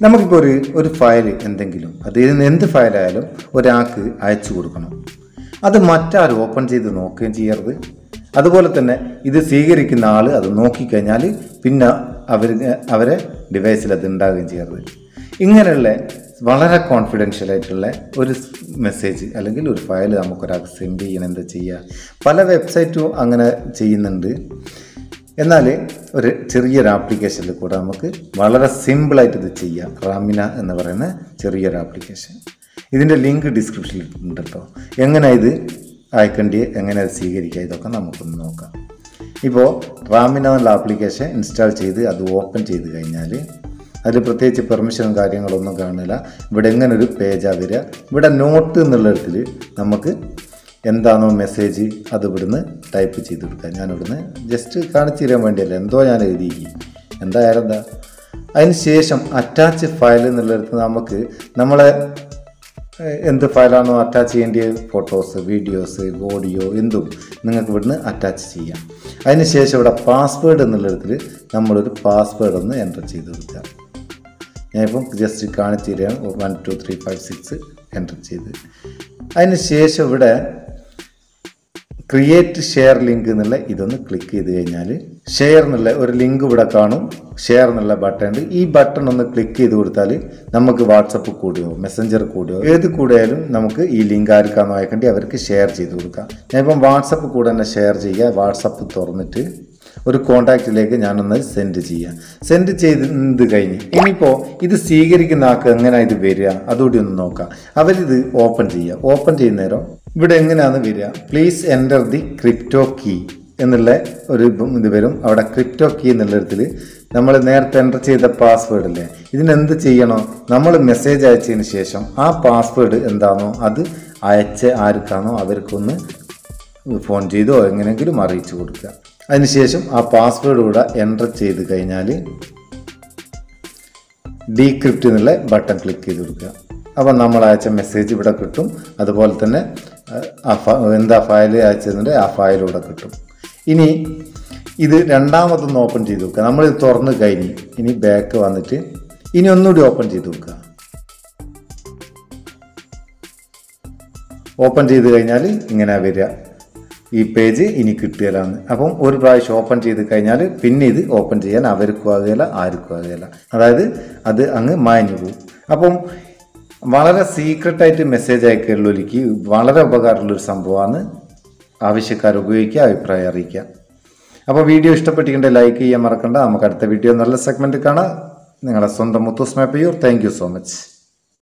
നമുക്കിപ്പോൾ ഒരു ഫയൽ എന്തെങ്കിലും അത് എന്ത് ഫയലായാലും ഒരാൾക്ക് അയച്ചു കൊടുക്കണം. അത് മറ്റാരും ഓപ്പൺ ചെയ്ത് നോക്കുകയും ചെയ്യരുത്. അതുപോലെ തന്നെ ഇത് സ്വീകരിക്കുന്ന ആൾ അത് നോക്കിക്കഴിഞ്ഞാൽ പിന്നെ അവരെ ഡിവൈസിൽ അത് ഉണ്ടാകുകയും ചെയ്യരുത്. ഇങ്ങനെയുള്ള വളരെ കോൺഫിഡൻഷ്യൽ ആയിട്ടുള്ള ഒരു മെസ്സേജ് അല്ലെങ്കിൽ ഒരു ഫയൽ നമുക്കൊരാൾക്ക് സെൻഡ് ചെയ്യണം. എന്താ ചെയ്യുക? പല വെബ്സൈറ്റും അങ്ങനെ ചെയ്യുന്നുണ്ട്. എന്നാൽ ഒരു ചെറിയൊരു ആപ്ലിക്കേഷനിൽ കൂടെ നമുക്ക് വളരെ സിമ്പിളായിട്ട് ഇത് ചെയ്യാം. റാമിന എന്ന് പറയുന്ന ചെറിയൊരു ആപ്ലിക്കേഷൻ, ഇതിൻ്റെ ലിങ്ക് ഡിസ്ക്രിപ്ഷനിൽ ഉണ്ട് കേട്ടോ. എങ്ങനെ ഇത് അയക്കേണ്ടി, എങ്ങനെ അത് സ്വീകരിക്കുക, ഇതൊക്കെ നമുക്കൊന്ന് നോക്കാം. ഇപ്പോൾ റാമിന എന്നുള്ള ആപ്ലിക്കേഷൻ ഇൻസ്റ്റാൾ ചെയ്ത് അത് ഓപ്പൺ ചെയ്ത് കഴിഞ്ഞാൽ അതിൽ പ്രത്യേകിച്ച് പെർമിഷനും കാര്യങ്ങളൊന്നും കാണില്ല. ഇവിടെ എങ്ങനെ ഒരു പേജാണ് വരിക. ഇവിടെ നോട്ട് എന്നുള്ളിടത്തിൽ നമുക്ക് എന്താണോ മെസ്സേജ് അത് ഇവിടുന്ന് ടൈപ്പ് ചെയ്ത് കൊടുക്കുക. ഞാനിവിടുന്ന് ജസ്റ്റ് കാണിച്ചു തരാൻ വേണ്ടിയല്ല, എന്തോ ഞാൻ എഴുതിയിരിക്കും, എന്തായാലും എന്താ. അതിന് ശേഷം അറ്റാച്ച് ഫയൽ എന്നുള്ളിടത്ത് നമുക്ക് നമ്മളെ എന്ത് ഫയലാണോ അറ്റാച്ച് ചെയ്യേണ്ടത്, ഫോട്ടോസ്, വീഡിയോസ്, ഓഡിയോ, എന്തും നിങ്ങൾക്ക് ഇവിടുന്ന് അറ്റാച്ച് ചെയ്യാം. അതിന് ശേഷം ഇവിടെ പാസ്വേഡ് എന്നുള്ളിടത്തിൽ നമ്മളൊരു പാസ്വേഡ് ഒന്ന് എൻ്റർ ചെയ്ത് കൊടുക്കുക. ഞാനിപ്പം ജസ്റ്റ് കാണിച്ചു തരികയാണ്. 1 2 3 5 6 എൻ്റർ ചെയ്ത് അതിന് ശേഷം ഇവിടെ ക്രിയേറ്റ് ഷെയർ ലിങ്ക് എന്നുള്ള ഇതൊന്ന് ക്ലിക്ക് ചെയ്ത് കഴിഞ്ഞാൽ ഷെയർ എന്നുള്ള ഒരു ലിങ്ക് ഇവിടെ കാണും. ഷെയർ എന്നുള്ള ബട്ടൺ ഉണ്ട്. ഈ ബട്ടൺ ഒന്ന് ക്ലിക്ക് ചെയ്ത് കൊടുത്താൽ നമുക്ക് വാട്സപ്പ് കൂടിയോ മെസ്സഞ്ചർ കൂടിയോ ഏത് കൂടെയാലും നമുക്ക് ഈ ലിങ്ക് ആർക്കാണോ അയക്കേണ്ടി അവർക്ക് ഷെയർ ചെയ്ത് കൊടുക്കാം. ഞാനിപ്പം വാട്സപ്പ് കൂടെ തന്നെ ഷെയർ ചെയ്യുക. വാട്സപ്പ് തുറന്നിട്ട് ഒരു കോൺടാക്റ്റിലേക്ക് ഞാനൊന്ന് സെൻഡ് ചെയ്യാം. സെൻഡ് ചെയ്ത് കഴിഞ്ഞ് ഇനിയിപ്പോൾ ഇത് സ്വീകരിക്കുന്ന ആൾക്ക് എങ്ങനെയാണ് ഇത് വരിക അതുകൂടി ഒന്ന് നോക്കാം. അവരിത് ഓപ്പൺ ചെയ്യുക. ഓപ്പൺ ചെയ്യുന്ന നേരം ഇവിടെ എങ്ങനെയാണ് വരിക, please enter the crypto key എന്നുള്ള ഒരു ഇത് വരും. അവിടെ ക്രിപ്റ്റോ കീ എന്നുള്ളിടത്തിൽ നമ്മൾ നേരത്തെ എൻ്റർ ചെയ്ത പാസ്വേഡ് അല്ലേ, ഇതിനെന്ത് ചെയ്യണോ, നമ്മൾ മെസ്സേജ് അയച്ചതിന് ശേഷം ആ പാസ്വേഡ് എന്താണോ അത് അയച്ച ആർക്കാണോ അവർക്കൊന്ന് ഫോൺ ചെയ്തോ എങ്ങനെയെങ്കിലും അറിയിച്ചു കൊടുക്കുക. അതിനുശേഷം ആ പാസ്വേഡ് കൂടെ എൻ്റർ ചെയ്ത് കഴിഞ്ഞാൽ ഡീക്രിപ്റ്റ് എന്നുള്ള ബട്ടൺ ക്ലിക്ക് ചെയ്ത് കൊടുക്കുക. അപ്പം നമ്മൾ അയച്ച മെസ്സേജ് ഇവിടെ കിട്ടും. അതുപോലെ തന്നെ എന്താ ഫയൽ അയച്ചതിൻ്റെ ആ ഫയൽ ഇവിടെ കിട്ടും. ഇനി ഇത് രണ്ടാമതൊന്ന് ഓപ്പൺ ചെയ്ത് നോക്കുക. നമ്മളിത് തുറന്ന് കഴിഞ്ഞ് ഇനി ബാക്ക് വന്നിട്ട് ഇനി ഒന്നുകൂടി ഓപ്പൺ ചെയ്ത് നോക്കുക. ഓപ്പൺ ചെയ്ത് കഴിഞ്ഞാൽ ഇങ്ങനെ വരിക, ഈ പേജ് ഇനി കിട്ടുകയില്ലാന്ന്. അപ്പം ഒരു പ്രാവശ്യം ഓപ്പൺ ചെയ്ത് കഴിഞ്ഞാൽ പിന്നെ ഇത് ഓപ്പൺ ചെയ്യാൻ അവർക്കും ആകുകയില്ല ആർക്കും ആകുകയില്ല. അതായത് അത് അങ്ങ് മാഞ്ഞു പോകും. അപ്പം വളരെ സീക്രട്ടായിട്ട് മെസ്സേജ് അയക്കുള്ളവർക്ക് വളരെ ഉപകാരമുള്ളൊരു സംഭവമാണ്. ആവശ്യക്കാർ ഉപയോഗിക്കുക, അഭിപ്രായം അറിയിക്കുക. അപ്പോൾ വീഡിയോ ഇഷ്ടപ്പെട്ടിട്ടുണ്ടെങ്കിൽ ലൈക്ക് ചെയ്യാൻ മറക്കണ്ട. നമുക്ക് അടുത്ത വീഡിയോ നല്ല സെഗ്മെൻറ്റ് കാണാം. നിങ്ങളുടെ സ്വന്തം Muthoos Meppayur. Thank you so much.